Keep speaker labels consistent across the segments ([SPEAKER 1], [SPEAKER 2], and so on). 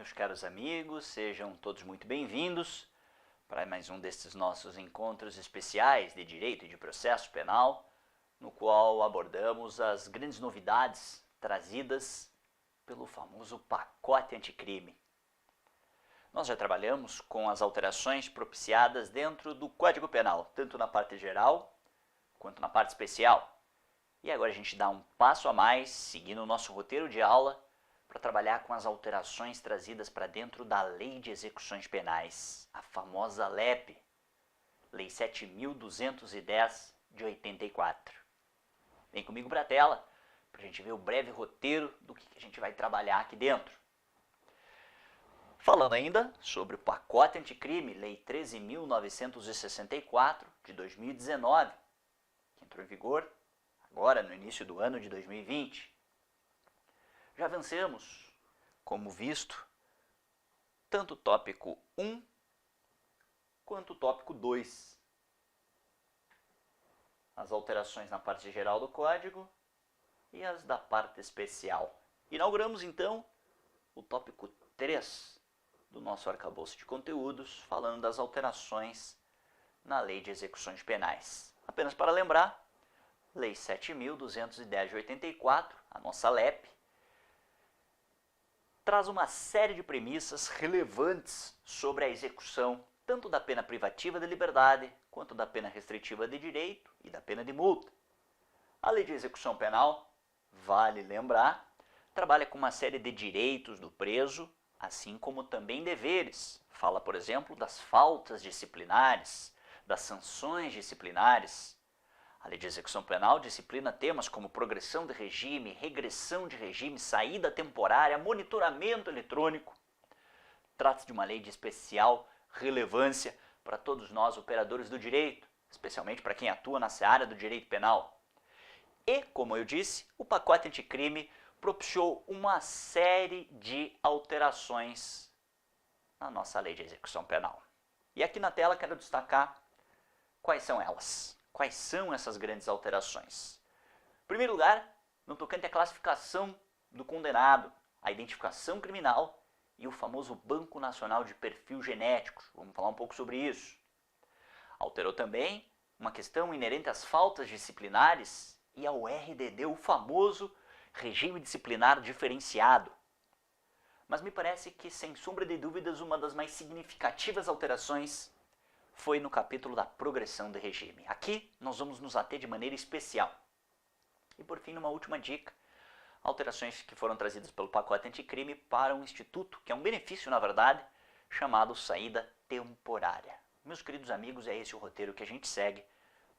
[SPEAKER 1] Meus caros amigos, sejam todos muito bem-vindos para mais um destes nossos encontros especiais de Direito e de Processo Penal, no qual abordamos as grandes novidades trazidas pelo famoso pacote anticrime. Nós já trabalhamos com as alterações propiciadas dentro do Código Penal, tanto na parte geral quanto na parte especial. E agora a gente dá um passo a mais, seguindo o nosso roteiro de aula, para trabalhar com as alterações trazidas para dentro da Lei de Execuções Penais, a famosa LEP, Lei 7.210 de 84. Vem comigo para a tela, para a gente ver o breve roteiro do que a gente vai trabalhar aqui dentro. Falando ainda sobre o pacote anticrime, Lei 13.964 de 2019, que entrou em vigor agora no início do ano de 2020. Já vencemos, como visto, tanto o tópico 1 quanto o tópico 2. As alterações na parte geral do código e as da parte especial. Inauguramos então o tópico 3 do nosso arcabouço de conteúdos, falando das alterações na Lei de Execuções Penais. Apenas para lembrar, Lei 7.210 de 84, a nossa LEP, traz uma série de premissas relevantes sobre a execução tanto da pena privativa de liberdade, quanto da pena restritiva de direito e da pena de multa. A Lei de Execução Penal, vale lembrar, trabalha com uma série de direitos do preso, assim como também deveres. Fala, por exemplo, das faltas disciplinares, das sanções disciplinares. A Lei de Execução Penal disciplina temas como progressão de regime, regressão de regime, saída temporária, monitoramento eletrônico. Trata-se de uma lei de especial relevância para todos nós operadores do direito, especialmente para quem atua na seara do direito penal. E, como eu disse, o pacote anticrime propiciou uma série de alterações na nossa Lei de Execução Penal. E aqui na tela quero destacar quais são elas. Quais são essas grandes alterações? Em primeiro lugar, no tocante à classificação do condenado, a identificação criminal e o famoso Banco Nacional de Perfil Genético. Vamos falar um pouco sobre isso. Alterou também uma questão inerente às faltas disciplinares e ao RDD, o famoso Regime Disciplinar Diferenciado. Mas me parece que, sem sombra de dúvidas, uma das mais significativas alterações foi no capítulo da progressão de regime. Aqui nós vamos nos ater de maneira especial. E por fim, uma última dica, alterações que foram trazidas pelo pacote anticrime para um instituto, que é um benefício na verdade, chamado saída temporária. Meus queridos amigos, é esse o roteiro que a gente segue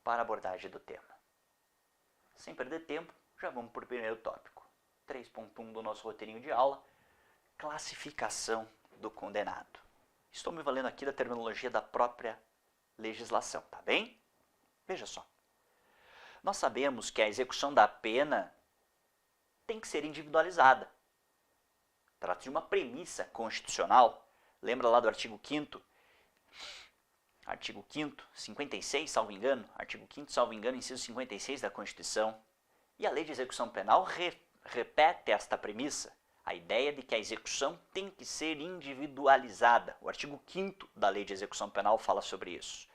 [SPEAKER 1] para a abordagem do tema. Sem perder tempo, já vamos para o primeiro tópico. 3.1 do nosso roteirinho de aula, classificação do condenado. Estou me valendo aqui da terminologia da própria legislação, tá bem? Veja só. Nós sabemos que a execução da pena tem que ser individualizada. Trata-se de uma premissa constitucional. Lembra lá do artigo 5º? Artigo 5º, 56, salvo engano. Artigo 5º, salvo engano, inciso 56 da Constituição. E a Lei de Execução Penal repete esta premissa. A ideia de que a execução tem que ser individualizada. O artigo 5º da Lei de Execução Penal fala sobre isso.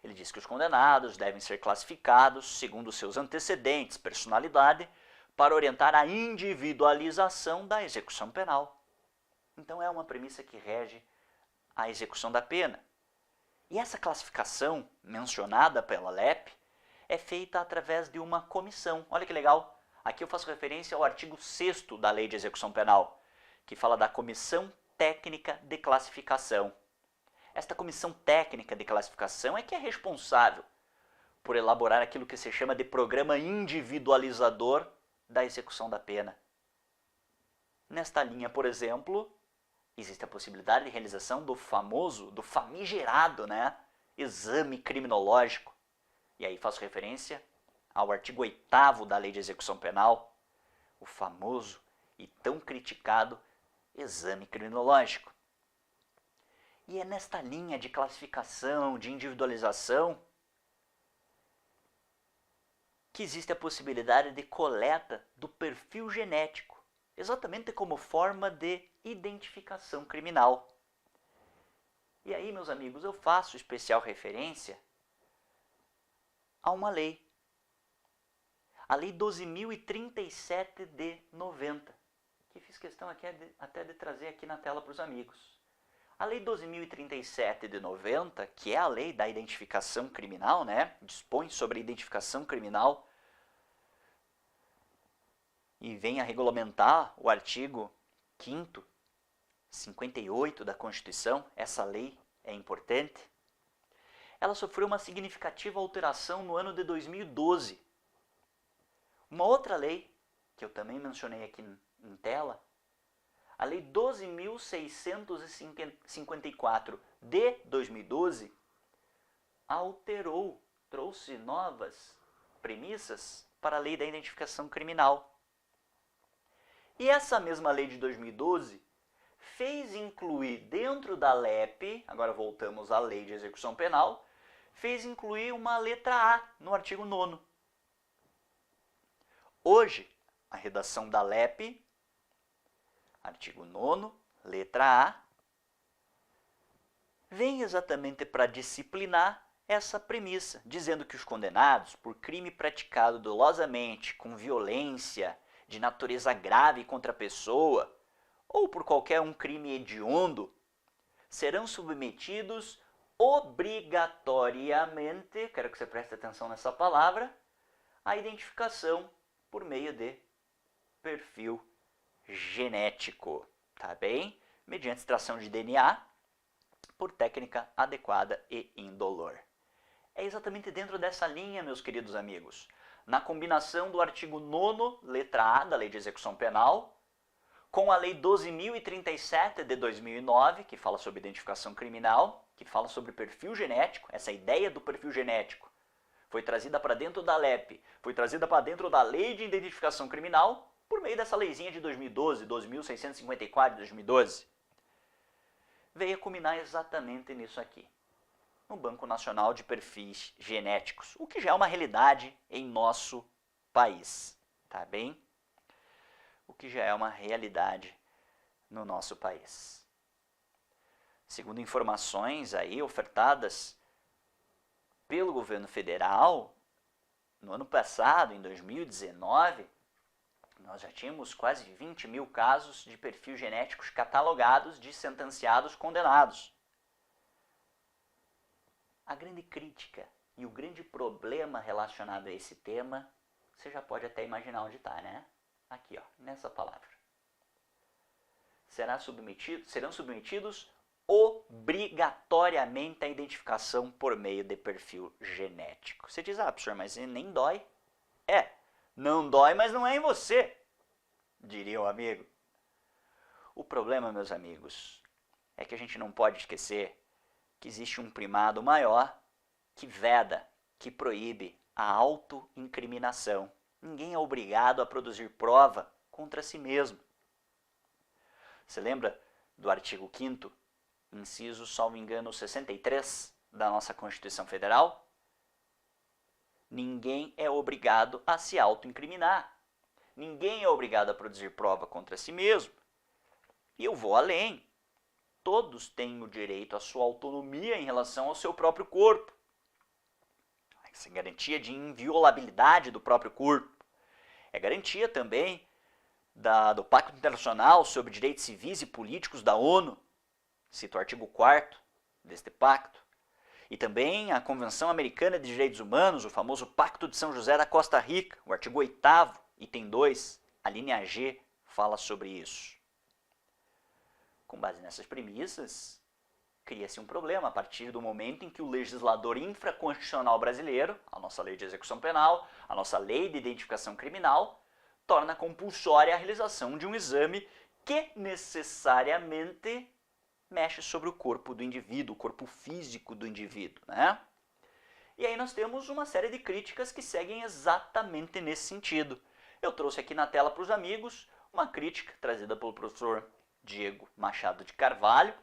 [SPEAKER 1] Ele diz que os condenados devem ser classificados segundo seus antecedentes, personalidade, para orientar a individualização da execução penal. Então é uma premissa que rege a execução da pena. E essa classificação mencionada pela LEP é feita através de uma comissão. Olha que legal! Aqui eu faço referência ao artigo 6º da Lei de Execução Penal, que fala da Comissão Técnica de Classificação. Esta Comissão Técnica de Classificação é que é responsável por elaborar aquilo que se chama de programa individualizador da execução da pena. Nesta linha, por exemplo, existe a possibilidade de realização do famoso, do famigerado, exame criminológico. E aí faço referência ao artigo 8º da Lei de Execução Penal, o famoso e tão criticado exame criminológico. E é nesta linha de classificação, de individualização, que existe a possibilidade de coleta do perfil genético exatamente como forma de identificação criminal. E aí, meus amigos, eu faço especial referência a uma lei. A Lei 12.037 de 90, que fiz questão aqui até de trazer aqui na tela para os amigos. A Lei 12.037 de 90, que é a lei da identificação criminal, né? Dispõe sobre a identificação criminal e vem a regulamentar o artigo 5º, 58 da Constituição. Essa lei é importante. Ela sofreu uma significativa alteração no ano de 2012. Uma outra lei, que eu também mencionei aqui em tela, a Lei 12.654 de 2012, alterou, trouxe novas premissas para a Lei da Identificação Criminal. E essa mesma lei de 2012 fez incluir dentro da LEP, agora voltamos à Lei de Execução Penal, fez incluir uma letra A no artigo 9º. Hoje, a redação da LEP, artigo 9º, letra A, vem exatamente para disciplinar essa premissa, dizendo que os condenados por crime praticado dolosamente, com violência, de natureza grave contra a pessoa, ou por qualquer um crime hediondo, serão submetidos obrigatoriamente, quero que você preste atenção nessa palavra, à identificação por meio de perfil genético, tá bem? Mediante extração de DNA por técnica adequada e indolor. É exatamente dentro dessa linha, meus queridos amigos, na combinação do artigo 9º, letra A, da Lei de Execução Penal, com a Lei 12.037 de 2009, que fala sobre identificação criminal, que fala sobre perfil genético, essa ideia do perfil genético foi trazida para dentro da LEP, foi trazida para dentro da Lei de Identificação Criminal, por meio dessa leizinha de 2012, 12.654 de 2012. Veio a culminar exatamente nisso aqui, no Banco Nacional de Perfis Genéticos, o que já é uma realidade em nosso país, tá bem? O que já é uma realidade no nosso país. Segundo informações aí ofertadas pelo governo federal, no ano passado, em 2019, nós já tínhamos quase 20 mil casos de perfil genéticos catalogados de sentenciados condenados. A grande crítica e o grande problema relacionado a esse tema, você já pode até imaginar onde está, né? Aqui, ó, nessa palavra. Serão submetidos obrigatoriamente à identificação por meio de perfil genético. Você diz, professor, mas nem dói. Não dói, mas não é em você, diria o amigo. O problema, meus amigos, é que a gente não pode esquecer que existe um primado maior que veda, que proíbe a autoincriminação. Ninguém é obrigado a produzir prova contra si mesmo. Você lembra do artigo 5º, inciso, salvo engano, 63 da nossa Constituição Federal? Ninguém é obrigado a se autoincriminar. Ninguém é obrigado a produzir prova contra si mesmo. E eu vou além. Todos têm o direito à sua autonomia em relação ao seu próprio corpo. Essa garantia de inviolabilidade do próprio corpo. É garantia também do Pacto Internacional sobre Direitos Civis e Políticos da ONU. Cito o artigo 4º deste pacto. E também a Convenção Americana de Direitos Humanos, o famoso Pacto de São José da Costa Rica, o artigo 8º, item 2, a linha G, fala sobre isso. Com base nessas premissas, cria-se um problema a partir do momento em que o legislador infraconstitucional brasileiro, a nossa Lei de Execução Penal, a nossa Lei de Identificação Criminal, torna compulsória a realização de um exame que necessariamente mexe sobre o corpo do indivíduo, o corpo físico do indivíduo, né? E aí nós temos uma série de críticas que seguem exatamente nesse sentido. Eu trouxe aqui na tela para os amigos uma crítica trazida pelo professor Diego Machado de Carvalho,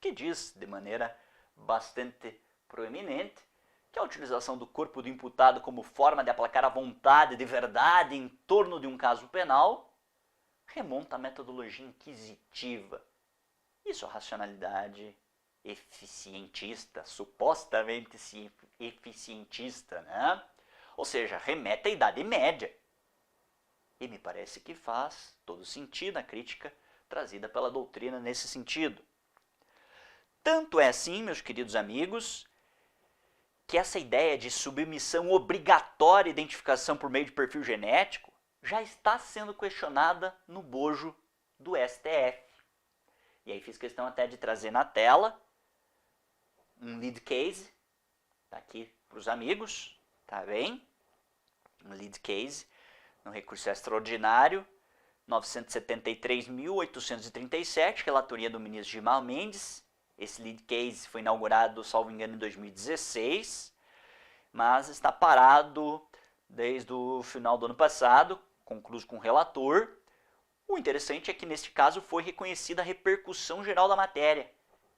[SPEAKER 1] que diz de maneira bastante proeminente que a utilização do corpo do imputado como forma de aplacar a vontade de verdade em torno de um caso penal remonta à metodologia inquisitiva. Isso é racionalidade eficientista, supostamente eficientista, né? Ou seja, remete à Idade Média. E me parece que faz todo sentido a crítica trazida pela doutrina nesse sentido. Tanto é assim, meus queridos amigos, que essa ideia de submissão obrigatória à identificação por meio de perfil genético já está sendo questionada no bojo do STF. E aí fiz questão até de trazer na tela um lead case, tá aqui para os amigos, tá bem? Um lead case, no recurso extraordinário, 973.837, relatoria do ministro Gilmar Mendes. Esse lead case foi inaugurado, salvo engano, em 2016, mas está parado desde o final do ano passado, concluso com o relator. O interessante é que, neste caso, foi reconhecida a repercussão geral da matéria,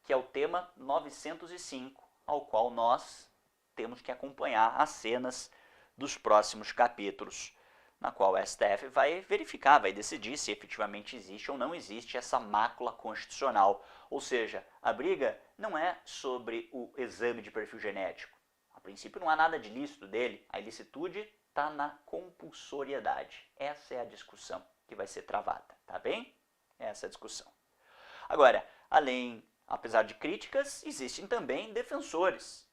[SPEAKER 1] que é o tema 905, ao qual nós temos que acompanhar as cenas dos próximos capítulos, na qual o STF vai verificar, vai decidir se efetivamente existe ou não existe essa mácula constitucional. Ou seja, a briga não é sobre o exame de perfil genético. A princípio não há nada de ilícito dele, a ilicitude está na compulsoriedade. Essa é a discussão que vai ser travada, tá bem? Essa é a discussão. Agora, apesar de críticas, existem também defensores.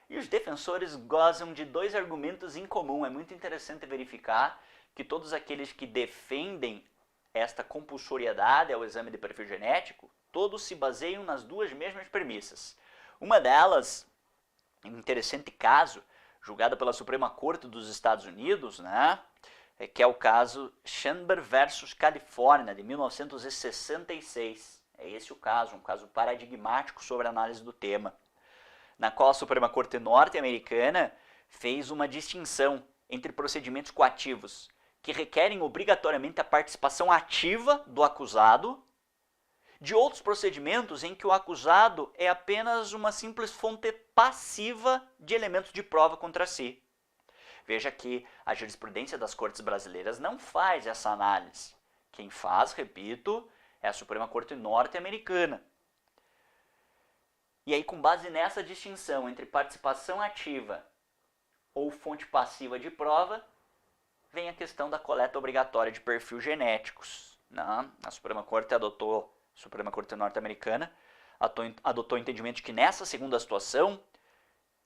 [SPEAKER 1] E os defensores gozam de dois argumentos em comum. É muito interessante verificar que todos aqueles que defendem esta compulsoriedade ao exame de perfil genético, todos se baseiam nas duas mesmas premissas. Uma delas, um interessante caso, julgado pela Suprema Corte dos Estados Unidos, né, que é o caso Chamber versus Califórnia, de 1966. É esse o caso, um caso paradigmático sobre a análise do tema, na qual a Suprema Corte norte-americana fez uma distinção entre procedimentos coativos que requerem obrigatoriamente a participação ativa do acusado, de outros procedimentos em que o acusado é apenas uma simples fonte passiva de elementos de prova contra si. Veja que a jurisprudência das cortes brasileiras não faz essa análise. Quem faz, repito, é a Suprema Corte norte-americana. E aí, com base nessa distinção entre participação ativa ou fonte passiva de prova, vem a questão da coleta obrigatória de perfil genéticos. A Suprema Corte norte-americana adotou o entendimento de que nessa segunda situação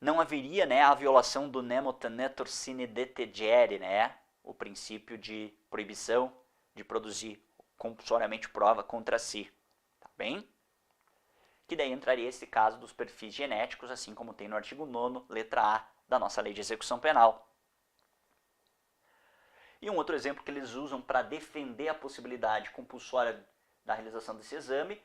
[SPEAKER 1] não haveria, a violação do nemo tenetur sine detegere, o princípio de proibição de produzir compulsoriamente prova contra si. Tá bem? Que daí entraria esse caso dos perfis genéticos, assim como tem no artigo 9º, letra A, da nossa Lei de Execução Penal. E um outro exemplo que eles usam para defender a possibilidade compulsória da realização desse exame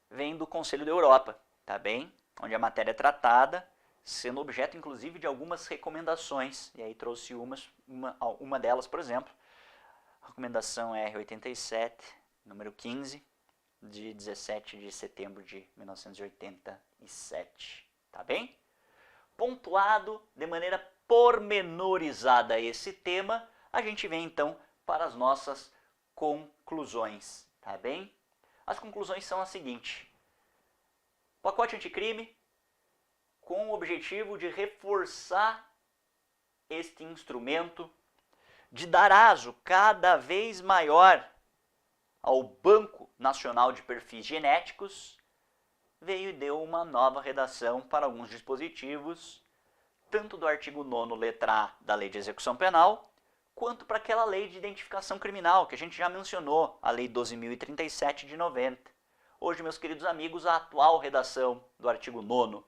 [SPEAKER 1] vem do Conselho da Europa, tá bem? Onde a matéria é tratada, sendo objeto inclusive de algumas recomendações. E aí trouxe uma delas, por exemplo, a recomendação R87, número 15, de 17 de setembro de 1987, tá bem? Pontuado de maneira pormenorizada esse tema, a gente vem então para as nossas conclusões, tá bem? As conclusões são as seguintes: pacote anticrime, com o objetivo de reforçar este instrumento, de dar aso cada vez maior ao Banco Nacional de Perfis Genéticos, veio e deu uma nova redação para alguns dispositivos, tanto do artigo 9º, letra A, da Lei de Execução Penal, quanto para aquela Lei de Identificação Criminal, que a gente já mencionou, a Lei 12.037 de 90. Hoje, meus queridos amigos, a atual redação do artigo 9º,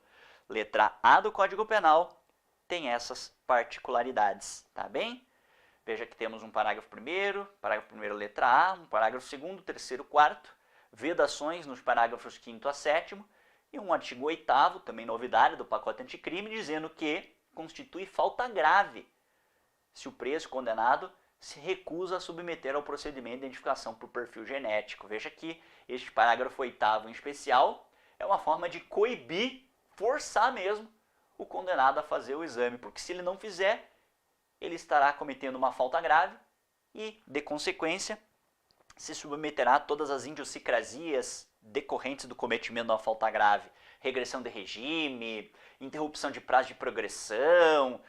[SPEAKER 1] letra A do Código Penal, tem essas particularidades, tá bem? Veja que temos um parágrafo 1º, letra A, um parágrafo 2º, 3º, 4º, vedações nos parágrafos 5º a 7º, e um artigo 8º, também novidade do pacote anticrime, dizendo que constitui falta grave se o preso condenado se recusa a submeter ao procedimento de identificação por perfil genético. Veja que este parágrafo 8º em especial é uma forma de coibir, forçar mesmo o condenado a fazer o exame, porque se ele não fizer, ele estará cometendo uma falta grave e, de consequência, se submeterá a todas as idiosincrasias decorrentes do cometimento de uma falta grave, regressão de regime, interrupção de prazo de progressão,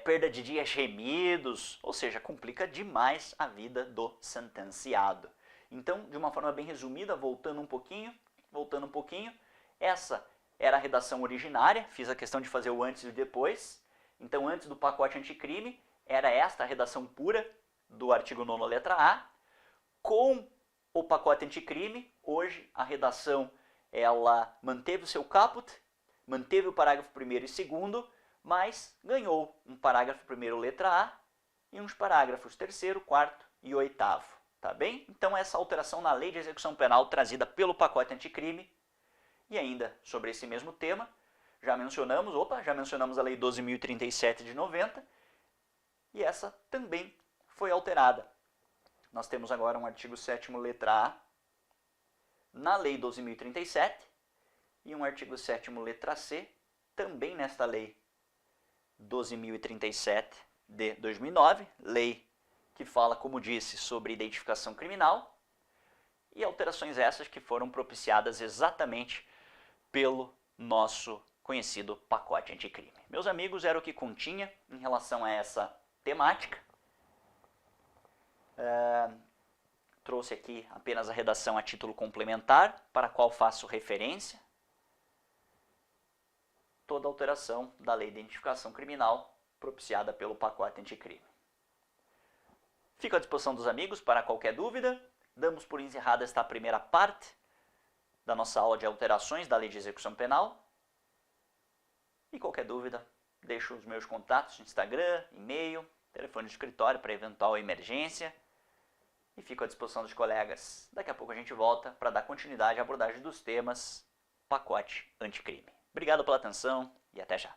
[SPEAKER 1] perda de dias remidos, ou seja, complica demais a vida do sentenciado. Então, de uma forma bem resumida, voltando um pouquinho, essa era a redação originária, fiz a questão de fazer o antes e o depois. Então, antes do pacote anticrime, era esta a redação pura do artigo 9º, letra A. Com o pacote anticrime, hoje a redação ela manteve o seu caput, manteve o parágrafo 1º e 2º, mas ganhou um parágrafo 1º, letra A, e uns parágrafos 3º, 4º e 8º. Tá bem? Então, essa alteração na Lei de Execução Penal trazida pelo pacote anticrime. E ainda sobre esse mesmo tema, já mencionamos a Lei 12.037 de 90, e essa também foi alterada. Nós temos agora um artigo 7º, letra A, na Lei 12.037, e um artigo 7º, letra C, também nesta Lei 12.037 de 2009, lei que fala, como disse, sobre identificação criminal, e alterações essas que foram propiciadas exatamente pelo nosso conhecido pacote anticrime. Meus amigos, era o que continha em relação a essa temática. Trouxe aqui apenas a redação a título complementar, para a qual faço referência. Toda alteração da Lei de Identificação Criminal propiciada pelo pacote anticrime. Fico à disposição dos amigos para qualquer dúvida. Damos por encerrada esta primeira parte da nossa aula de alterações da Lei de Execução Penal. E qualquer dúvida, deixo os meus contatos no Instagram, e-mail, telefone de escritório para eventual emergência. E fico à disposição dos colegas. Daqui a pouco a gente volta para dar continuidade à abordagem dos temas pacote anticrime. Obrigado pela atenção e até já.